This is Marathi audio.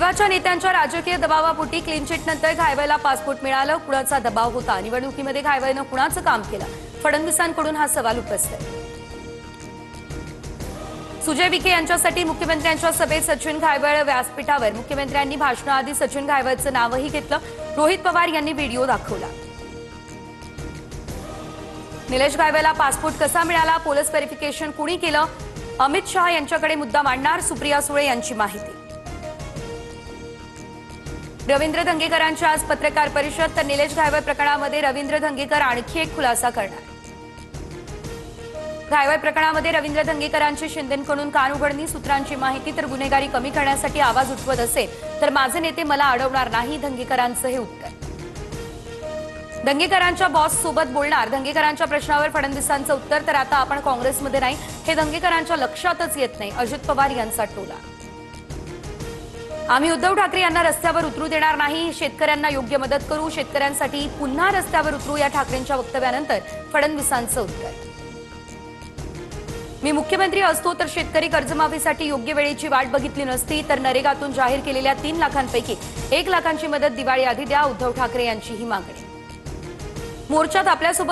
विदर्भाच्या नेत्यांच्या राजकीय दबावापोटी क्लीन चिट नंतर घायवळला पासपोर्ट मिळालं। कुणाचा दबाव होता? निवडणुकीमध्ये घायवळनं कुणाचं काम केलं? फडणवीसांकडून हा सवाल उपस्थित आहे। सुजय विखे यांच्यासाठी मुख्यमंत्र्यांच्या सभेत सचिन घायवळ व्यासपीठावर मुख्यमंत्र्यांनी भाषणाआधी सचिन घायवळचं नावही घेतलं। रोहित पवार यांनी व्हिडिओ दाखवला। निलेश घायवळला पासपोर्ट कसा मिळाला? पोलीस व्हेरिफिकेशन कुणी केलं? अमित शहा यांच्याकडे मुद्दा मांडणार सुप्रिया सुळे यांची माहिती। रवींद्र धंगेकरांची आज पत्रकार परिषद, तर निलेश घायवळ प्रकरणामध्ये रवींद्र धंगेकर आणखी एक खुलासा करणार। घायवळ प्रकरणामध्ये रवींद्र धंगेकरांची शिंदेंकडून कान उघडणी, सूत्रांची माहिती, तर गुन्हेगारी कमी करण्यासाठी आवाज उठवत असेल तर माझे नेते मला अडवणार नाही, धंगेकरांचं हे उत्तर। धंगेकरांच्या बॉस सोबत बोलणार, धंगेकरांच्या प्रश्नावर फडणवीसांचं उत्तर, तर आता आपण काँग्रेसमध्ये नाही हे धंगेकरांच्या लक्षातच येत नाही, अजित पवार यांचा टोला। आम्ही उद्धव ठाकरे यांना रस्त्यावर उतरू देणार नाही, शेतकऱ्यांना योग्य मदत करू, शेतकऱ्यांसाठी पुन्हा रस्त्यावर उतरू, या ठाकरेंच्या वक्तव्यानंतर फडणवीसांचं उत्तर। मी मुख्यमंत्री असतो तर शेतकरी कर्जमाफीसाठी योग्य वेळेची वाट बघितली नसती, तर नरेगातून जाहीर केलेल्या 3 लाखांपैकी 1 लाखांची मदत दिवाळीआधी द्या, उद्धव ठाकरे यांची ही मागणी। मोर्चात आपल्यासोबत